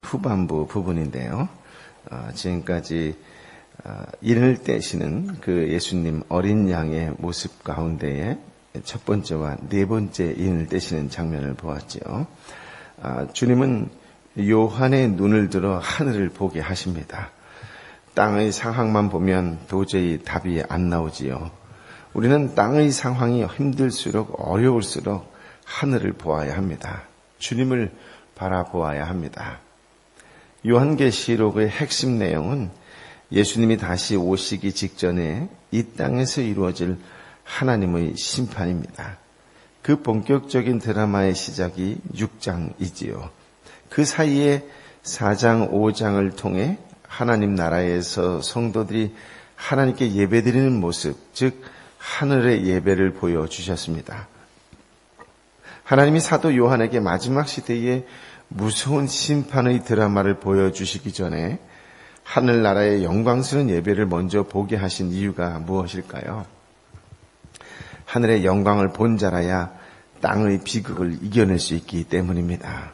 후반부 부분인데요. 지금까지 인을 떼시는 그 예수님 어린 양의 모습 가운데에 첫 번째와 네 번째 인을 떼시는 장면을 보았지요. 주님은 요한의 눈을 들어 하늘을 보게 하십니다. 땅의 상황만 보면 도저히 답이 안 나오지요. 우리는 땅의 상황이 힘들수록 어려울수록 하늘을 보아야 합니다. 주님을 바라보아야 합니다. 요한계시록의 핵심 내용은 예수님이 다시 오시기 직전에 이 땅에서 이루어질 하나님의 심판입니다. 그 본격적인 드라마의 시작이 6장이지요. 그 사이에 4장, 5장을 통해 하나님 나라에서 성도들이 하나님께 예배드리는 모습, 즉 하늘의 예배를 보여주셨습니다. 하나님이 사도 요한에게 마지막 시대에 무서운 심판의 드라마를 보여주시기 전에 하늘나라의 영광스러운 예배를 먼저 보게 하신 이유가 무엇일까요? 하늘의 영광을 본 자라야 땅의 비극을 이겨낼 수 있기 때문입니다.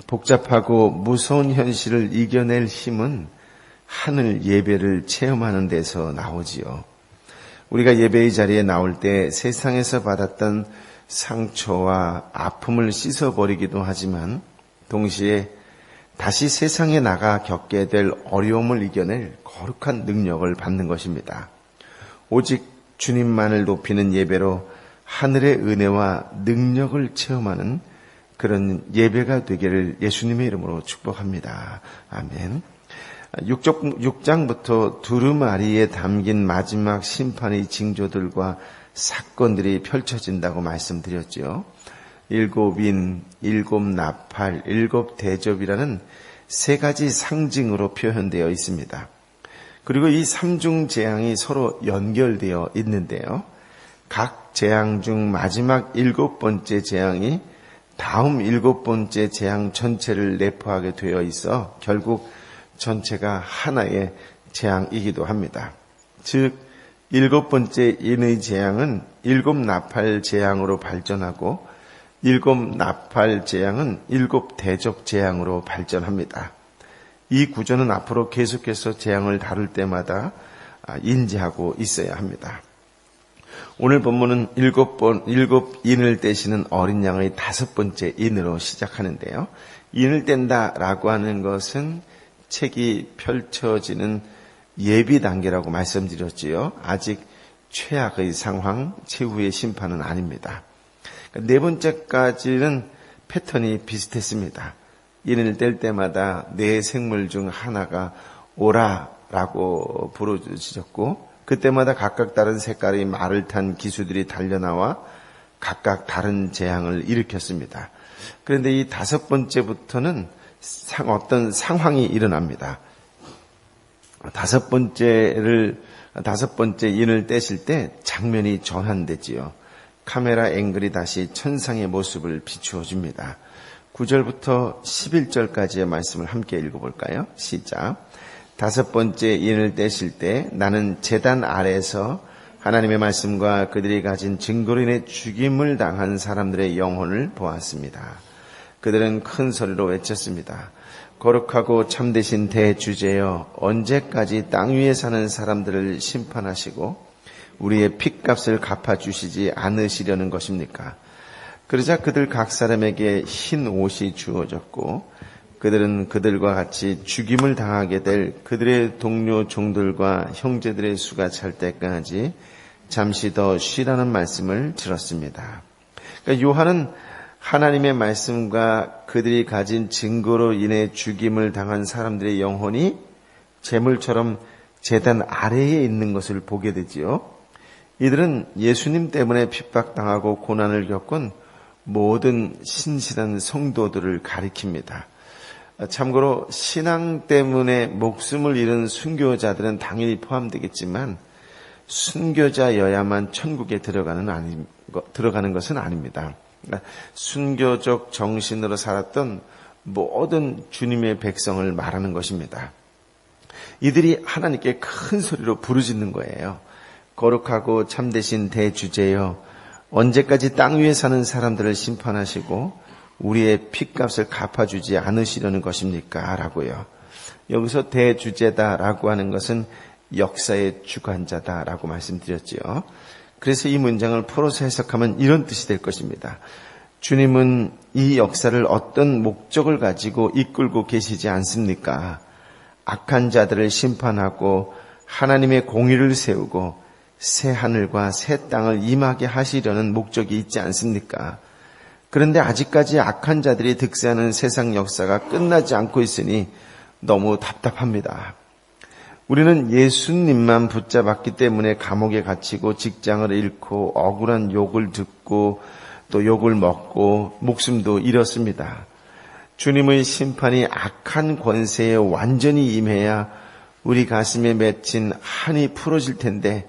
복잡하고 무서운 현실을 이겨낼 힘은 하늘 예배를 체험하는 데서 나오지요. 우리가 예배의 자리에 나올 때 세상에서 받았던 상처와 아픔을 씻어버리기도 하지만 동시에 다시 세상에 나가 겪게 될 어려움을 이겨낼 거룩한 능력을 받는 것입니다. 오직 주님만을 높이는 예배로 하늘의 은혜와 능력을 체험하는 그런 예배가 되기를 예수님의 이름으로 축복합니다. 아멘. 6장부터 두루마리에 담긴 마지막 심판의 징조들과 사건들이 펼쳐진다고 말씀드렸죠. 7인, 7나팔, 7대접이라는 세 가지 상징으로 표현되어 있습니다. 그리고 이 삼중 재앙이 서로 연결되어 있는데요. 각 재앙 중 마지막 7번째 재앙이 다음 7번째 재앙 전체를 내포하게 되어 있어 결국 전체가 하나의 재앙이기도 합니다. 즉 7번째 인의 재앙은 7나팔 재앙으로 발전하고 7나팔 재앙은 7대접 재앙으로 발전합니다. 이 구조는 앞으로 계속해서 재앙을 다룰 때마다 인지하고 있어야 합니다. 오늘 본문은 7인을 떼시는 어린 양의 5번째 인으로 시작하는데요. 인을 뗀다라고 하는 것은 책이 펼쳐지는 예비 단계라고 말씀드렸지요. 아직 최악의 상황, 최후의 심판은 아닙니다. 네 번째까지는 패턴이 비슷했습니다. 인을 뗄 때마다 네 생물 중 하나가 오라라고 부르짖었고 그때마다 각각 다른 색깔의 말을 탄 기수들이 달려나와 각각 다른 재앙을 일으켰습니다. 그런데 이 5번째부터는 어떤 상황이 일어납니다. 5번째 인을 떼실 때 장면이 전환되지요. 카메라 앵글이 다시 천상의 모습을 비추어 줍니다. 9절부터 11절까지의 말씀을 함께 읽어볼까요? 시작. 5번째 인을 떼실 때 나는 제단 아래에서 하나님의 말씀과 그들이 가진 증거로 인해 죽임을 당한 사람들의 영혼을 보았습니다. 그들은 큰 소리로 외쳤습니다. 거룩하고 참되신 대주제여, 언제까지 땅 위에 사는 사람들을 심판하시고 우리의 핏값을 갚아주시지 않으시려는 것입니까? 그러자 그들 각 사람에게 흰 옷이 주어졌고 그들은 그들과 같이 죽임을 당하게 될 그들의 동료 종들과 형제들의 수가 찰 때까지 잠시 더 쉬라는 말씀을 들었습니다. 그러니까 요한은 하나님의 말씀과 그들이 가진 증거로 인해 죽임을 당한 사람들의 영혼이 재물처럼 제단 아래에 있는 것을 보게 되지요. 이들은 예수님 때문에 핍박당하고 고난을 겪은 모든 신실한 성도들을 가리킵니다. 참고로 신앙 때문에 목숨을 잃은 순교자들은 당연히 포함되겠지만 순교자여야만 천국에 들어가는 것은 아닙니다. 순교적 정신으로 살았던 모든 주님의 백성을 말하는 것입니다. 이들이 하나님께 큰 소리로 부르짖는 거예요. 거룩하고 참되신 대주제여, 언제까지 땅 위에 사는 사람들을 심판하시고 우리의 핏값을 갚아주지 않으시려는 것입니까? 라고요. 여기서 대주제다라고 하는 것은 역사의 주관자다라고 말씀드렸지요. 그래서 이 문장을 풀어서 해석하면 이런 뜻이 될 것입니다. 주님은 이 역사를 어떤 목적을 가지고 이끌고 계시지 않습니까? 악한 자들을 심판하고 하나님의 공의를 세우고 새 하늘과 새 땅을 임하게 하시려는 목적이 있지 않습니까? 그런데 아직까지 악한 자들이 득세하는 세상 역사가 끝나지 않고 있으니 너무 답답합니다. 우리는 예수님만 붙잡았기 때문에 감옥에 갇히고 직장을 잃고 억울한 욕을 듣고 또 욕을 먹고 목숨도 잃었습니다. 주님의 심판이 악한 권세에 완전히 임해야 우리 가슴에 맺힌 한이 풀어질 텐데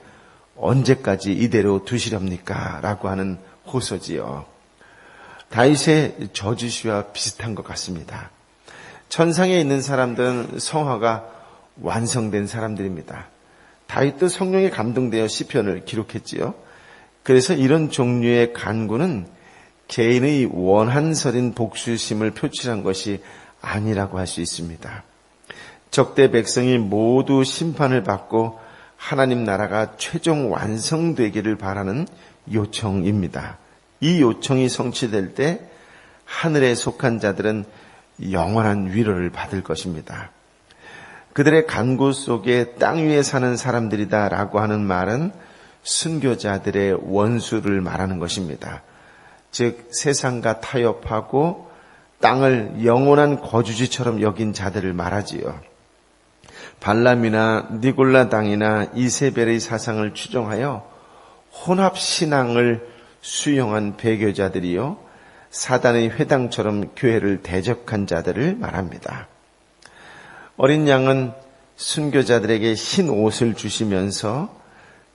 언제까지 이대로 두시렵니까? 라고 하는 호소지요. 다윗의 저주시와 비슷한 것 같습니다. 천상에 있는 사람들은 성화가 완성된 사람들입니다. 다윗도 성령에 감동되어 시편을 기록했지요. 그래서 이런 종류의 간구는 개인의 원한설인 복수심을 표출한 것이 아니라고 할 수 있습니다. 적대 백성이 모두 심판을 받고 하나님 나라가 최종 완성되기를 바라는 요청입니다. 이 요청이 성취될 때 하늘에 속한 자들은 영원한 위로를 받을 것입니다. 그들의 간구 속에 땅 위에 사는 사람들이다라고 하는 말은 순교자들의 원수를 말하는 것입니다. 즉 세상과 타협하고 땅을 영원한 거주지처럼 여긴 자들을 말하지요. 발람이나 니골라 당이나 이세벨의 사상을 추종하여 혼합신앙을 수용한 배교자들이요, 사단의 회당처럼 교회를 대적한 자들을 말합니다. 어린 양은 순교자들에게 흰 옷을 주시면서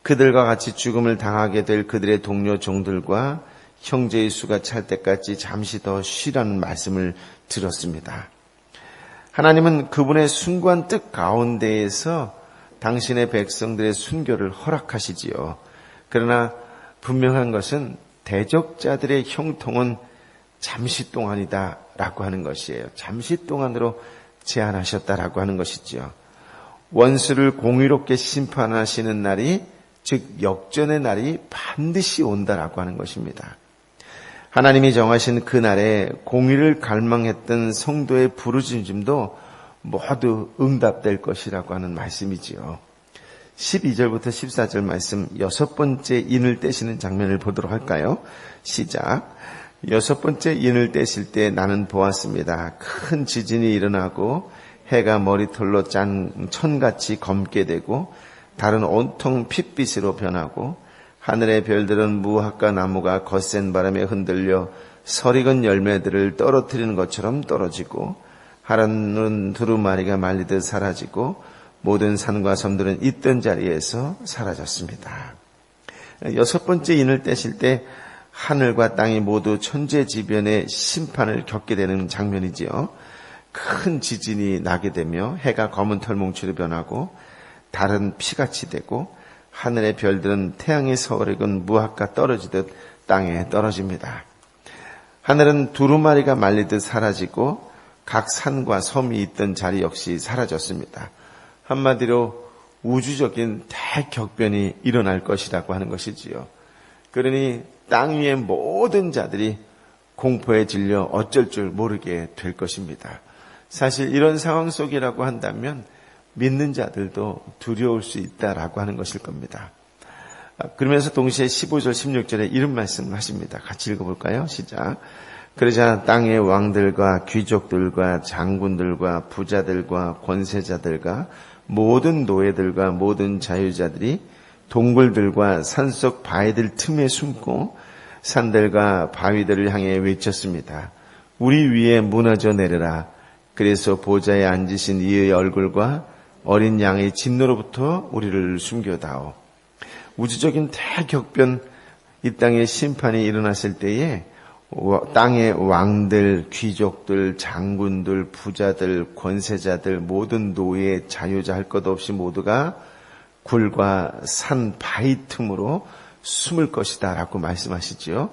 그들과 같이 죽음을 당하게 될 그들의 동료 종들과 형제의 수가 찰 때까지 잠시 더 쉬라는 말씀을 들었습니다. 하나님은 그분의 숭고한 뜻 가운데에서 당신의 백성들의 순교를 허락하시지요. 그러나 분명한 것은 대적자들의 형통은 잠시 동안이다라고 하는 것이에요. 잠시 동안으로 제한하셨다라고 하는 것이지요. 원수를 공의롭게 심판하시는 날이, 즉 역전의 날이 반드시 온다라고 하는 것입니다. 하나님이 정하신 그 날에 공의를 갈망했던 성도의 부르짖음도 모두 응답될 것이라고 하는 말씀이지요. 12절부터 14절 말씀, 여섯 번째 인을 떼시는 장면을 보도록 할까요? 시작. 여섯 번째 인을 떼실 때 나는 보았습니다. 큰 지진이 일어나고 해가 머리털로 짠 천같이 검게 되고 달은 온통 핏빛으로 변하고 하늘의 별들은 무화과 나무가 거센 바람에 흔들려 설익은 열매들을 떨어뜨리는 것처럼 떨어지고 하늘은 두루마리가 말리듯 사라지고 모든 산과 섬들은 있던 자리에서 사라졌습니다. 여섯 번째 인을 떼실 때 하늘과 땅이 모두 천재지변의 심판을 겪게 되는 장면이지요. 큰 지진이 나게 되며 해가 검은 털뭉치로 변하고 달은 피같이 되고 하늘의 별들은 태양의 서울익은 무화과 떨어지듯 땅에 떨어집니다. 하늘은 두루마리가 말리듯 사라지고 각 산과 섬이 있던 자리 역시 사라졌습니다. 한마디로 우주적인 대격변이 일어날 것이라고 하는 것이지요. 그러니 땅 위의 모든 자들이 공포에 질려 어쩔 줄 모르게 될 것입니다. 사실 이런 상황 속이라고 한다면 믿는 자들도 두려울 수 있다라고 하는 것일 겁니다. 그러면서 동시에 15절 16절에 이런 말씀을 하십니다. 같이 읽어볼까요? 시작. 그러자 땅의 왕들과 귀족들과 장군들과 부자들과 권세자들과 모든 노예들과 모든 자유자들이 동굴들과 산속 바위들 틈에 숨고 산들과 바위들을 향해 외쳤습니다. 우리 위에 무너져 내려라. 그래서 보좌에 앉으신 이의 얼굴과 어린 양의 진노로부터 우리를 숨겨다오. 우주적인 대격변, 이 땅에 심판이 일어났을 때에 땅의 왕들, 귀족들, 장군들, 부자들, 권세자들, 모든 노예, 자유자 할 것 없이 모두가 굴과 산 바위 틈으로 숨을 것이다 라고 말씀하시죠.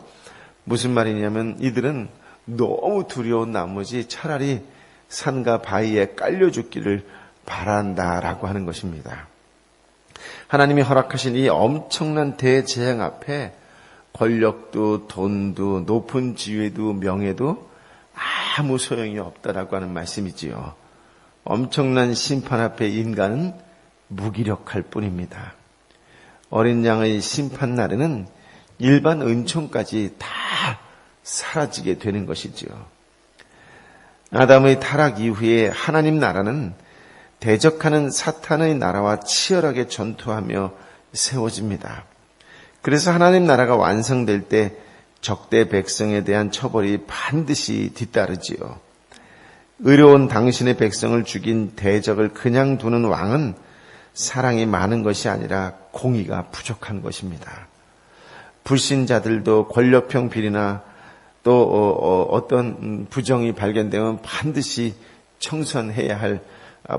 무슨 말이냐면 이들은 너무 두려운 나머지 차라리 산과 바위에 깔려 죽기를 바란다라고 하는 것입니다. 하나님이 허락하신 이 엄청난 대재앙 앞에 권력도 돈도 높은 지위도 명예도 아무 소용이 없다라고 하는 말씀이지요. 엄청난 심판 앞에 인간은 무기력할 뿐입니다. 어린 양의 심판 날에는 일반 은총까지 다 사라지게 되는 것이지요. 아담의 타락 이후에 하나님 나라는 대적하는 사탄의 나라와 치열하게 전투하며 세워집니다. 그래서 하나님 나라가 완성될 때 적대 백성에 대한 처벌이 반드시 뒤따르지요. 의로운 당신의 백성을 죽인 대적을 그냥 두는 왕은 사랑이 많은 것이 아니라 공의가 부족한 것입니다. 불신자들도 권력형 비리나 또 어떤 부정이 발견되면 반드시 청산해야 할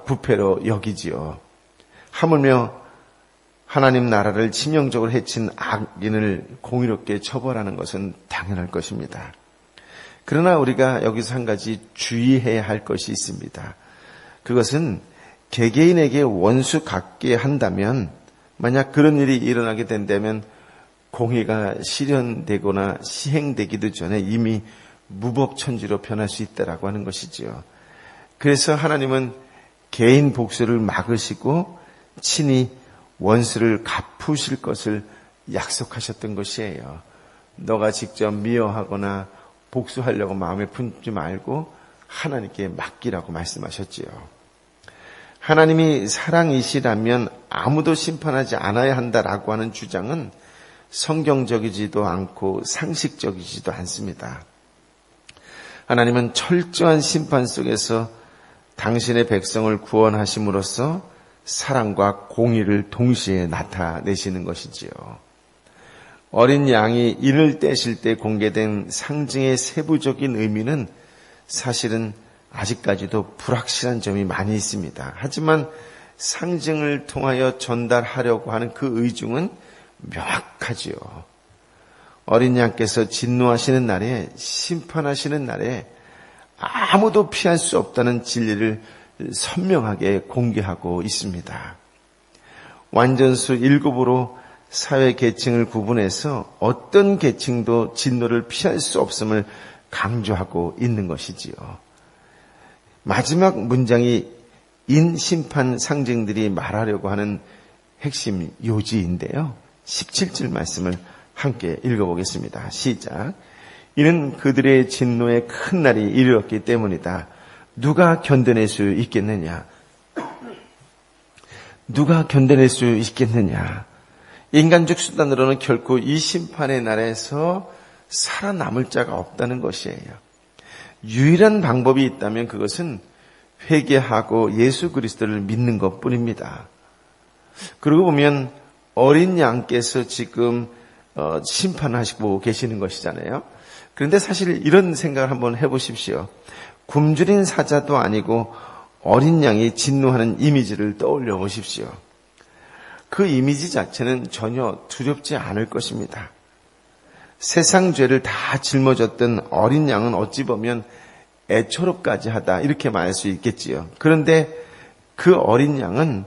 부패로 여기지요. 하물며 하나님 나라를 치명적으로 해친 악인을 공의롭게 처벌하는 것은 당연할 것입니다. 그러나 우리가 여기서 한 가지 주의해야 할 것이 있습니다. 그것은 개개인에게 원수 갖게 한다면, 만약 그런 일이 일어나게 된다면 공의가 실현되거나 시행되기도 전에 이미 무법천지로 변할 수 있다라고 하는 것이지요. 그래서 하나님은 개인 복수를 막으시고 친히 원수를 갚으실 것을 약속하셨던 것이에요. 너가 직접 미워하거나 복수하려고 마음에 품지 말고 하나님께 맡기라고 말씀하셨지요. 하나님이 사랑이시라면 아무도 심판하지 않아야 한다라고 하는 주장은 성경적이지도 않고 상식적이지도 않습니다. 하나님은 철저한 심판 속에서 당신의 백성을 구원하심으로써 사랑과 공의를 동시에 나타내시는 것이지요. 어린 양이 인을 떼실 때 공개된 상징의 세부적인 의미는 사실은 아직까지도 불확실한 점이 많이 있습니다. 하지만 상징을 통하여 전달하려고 하는 그 의중은 명확하지요. 어린 양께서 진노하시는 날에, 심판하시는 날에 아무도 피할 수 없다는 진리를 선명하게 공개하고 있습니다. 완전수 7으로 사회 계층을 구분해서 어떤 계층도 진노를 피할 수 없음을 강조하고 있는 것이지요. 마지막 문장이 인심판 상징들이 말하려고 하는 핵심 요지인데요. 17절 말씀을 함께 읽어보겠습니다. 시작. 이는 그들의 진노의 큰 날이 이르렀기 때문이다. 누가 견뎌낼 수 있겠느냐? 누가 견뎌낼 수 있겠느냐? 인간적 수단으로는 결코 이 심판의 날에서 살아남을 자가 없다는 것이에요. 유일한 방법이 있다면 그것은 회개하고 예수 그리스도를 믿는 것뿐입니다. 그러고 보면 어린 양께서 지금 심판하시고 계시는 것이잖아요. 그런데 사실 이런 생각을 한번 해보십시오. 굶주린 사자도 아니고 어린 양이 진노하는 이미지를 떠올려 보십시오. 그 이미지 자체는 전혀 두렵지 않을 것입니다. 세상 죄를 다 짊어졌던 어린 양은 어찌 보면 애처롭까지 하다 이렇게 말할 수 있겠지요. 그런데 그 어린 양은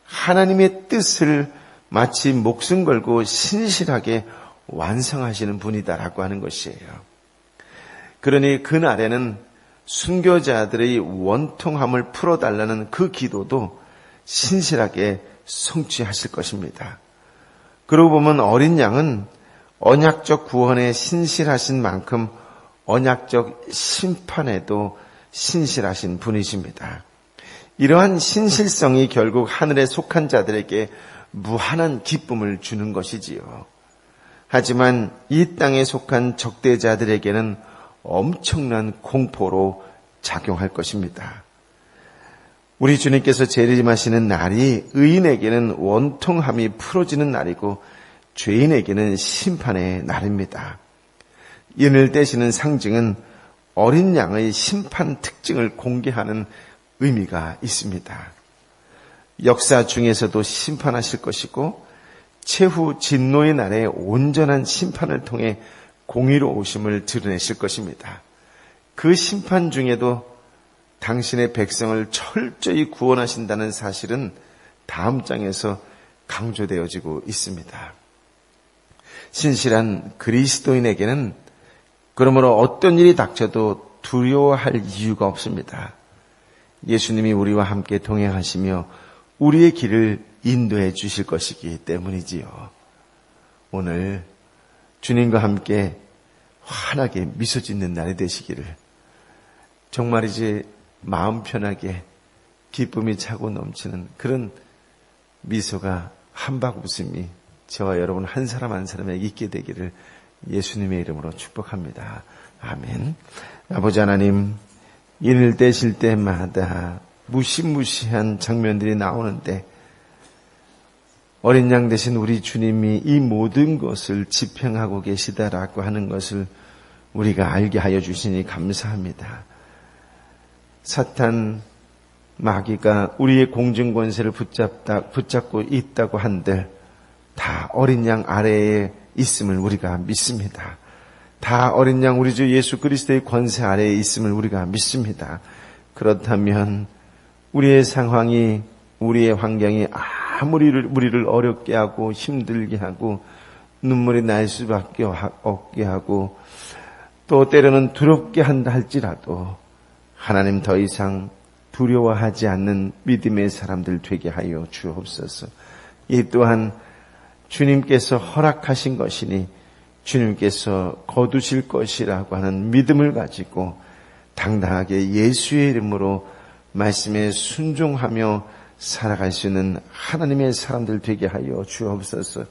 하나님의 뜻을 마치 목숨 걸고 신실하게 완성하시는 분이다라고 하는 것이에요. 그러니 그날에는 순교자들의 원통함을 풀어달라는 그 기도도 신실하게 성취하실 것입니다. 그러고 보면 어린 양은 언약적 구원에 신실하신 만큼 언약적 심판에도 신실하신 분이십니다. 이러한 신실성이 결국 하늘에 속한 자들에게 무한한 기쁨을 주는 것이지요. 하지만 이 땅에 속한 적대자들에게는 엄청난 공포로 작용할 것입니다. 우리 주님께서 재림하시는 날이 의인에게는 원통함이 풀어지는 날이고 죄인에게는 심판의 날입니다. 인을 떼시는 상징은 어린 양의 심판 특징을 공개하는 의미가 있습니다. 역사 중에서도 심판하실 것이고 최후 진노의 날에 온전한 심판을 통해 공의로우심을 드러내실 것입니다. 그 심판 중에도 당신의 백성을 철저히 구원하신다는 사실은 다음 장에서 강조되어지고 있습니다. 신실한 그리스도인에게는 그러므로 어떤 일이 닥쳐도 두려워할 이유가 없습니다. 예수님이 우리와 함께 동행하시며 우리의 길을 인도해 주실 것이기 때문이지요. 오늘 주님과 함께 환하게 미소 짓는 날이 되시기를, 정말이지 마음 편하게 기쁨이 차고 넘치는 그런 미소가, 한박 웃음이 저와 여러분 한 사람 한 사람에게 있게 되기를 예수님의 이름으로 축복합니다. 아멘. 아버지 하나님, 인을 떼실 때마다 무시무시한 장면들이 나오는데 어린 양 되신 우리 주님이 이 모든 것을 집행하고 계시다라고 하는 것을 우리가 알게 하여 주시니 감사합니다. 사탄 마귀가 우리의 공중권세를 붙잡고 있다고 한들 다 어린 양 아래에 있음을 우리가 믿습니다. 다 어린 양 우리 주 예수 그리스도의 권세 아래에 있음을 우리가 믿습니다. 그렇다면 우리의 상황이, 우리의 환경이 아무리 우리를 어렵게 하고 힘들게 하고 눈물이 날 수밖에 없게 하고 또 때로는 두렵게 한다 할지라도 하나님 더 이상 두려워하지 않는 믿음의 사람들 되게 하여 주옵소서. 이 또한 주님께서 허락하신 것이니 주님께서 거두실 것이라고 하는 믿음을 가지고 당당하게 예수의 이름으로 말씀에 순종하며 살아갈 수 있는 하나님의 사람들 되게 하여 주옵소서.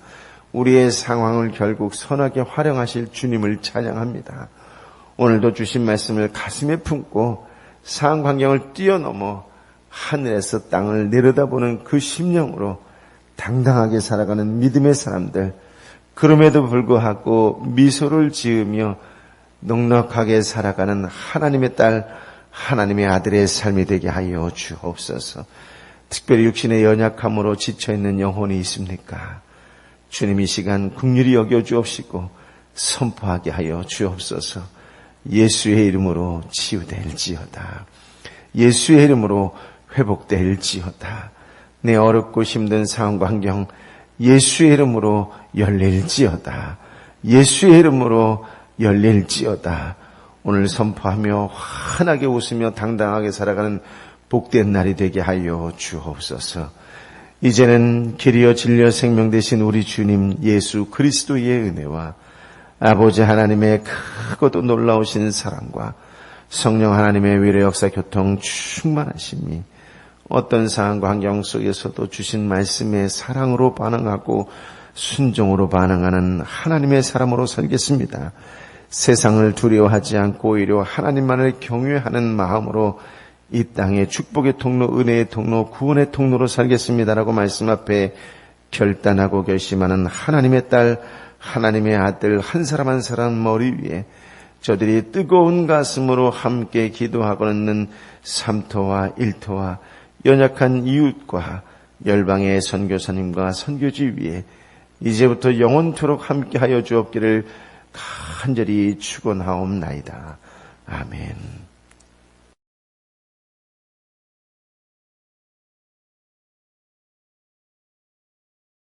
우리의 상황을 결국 선하게 활용하실 주님을 찬양합니다. 오늘도 주신 말씀을 가슴에 품고 상황 환경을 뛰어넘어 하늘에서 땅을 내려다보는 그 심령으로 당당하게 살아가는 믿음의 사람들, 그럼에도 불구하고 미소를 지으며 넉넉하게 살아가는 하나님의 딸, 하나님의 아들의 삶이 되게 하여 주옵소서. 특별히 육신의 연약함으로 지쳐있는 영혼이 있습니까? 주님 이 시간 긍휼히 여겨 주옵시고 선포하게 하여 주옵소서. 예수의 이름으로 치유될지어다. 예수의 이름으로 회복될지어다. 내 어렵고 힘든 상황과 환경 예수의 이름으로 열릴지어다. 예수의 이름으로 열릴지어다. 오늘 선포하며 환하게 웃으며 당당하게 살아가는 복된 날이 되게 하여 주옵소서. 이제는 길이여 진리여 생명 되신 우리 주님 예수 그리스도의 은혜와 아버지 하나님의 크고도 놀라우신 사랑과 성령 하나님의 위로 역사 교통 충만하심이 어떤 상황과 환경 속에서도 주신 말씀에 사랑으로 반응하고 순종으로 반응하는 하나님의 사람으로 살겠습니다. 세상을 두려워하지 않고 오히려 하나님만을 경외하는 마음으로 이 땅의 축복의 통로, 은혜의 통로, 구원의 통로로 살겠습니다라고 말씀 앞에 결단하고 결심하는 하나님의 딸, 하나님의 아들 한 사람 한 사람 머리 위에 저들이 뜨거운 가슴으로 함께 기도하고 있는 삼토와 일토와 연약한 이웃과 열방의 선교사님과 선교지 위에 이제부터 영원토록 함께하여 주옵기를 간절히 축원하옵나이다. 아멘.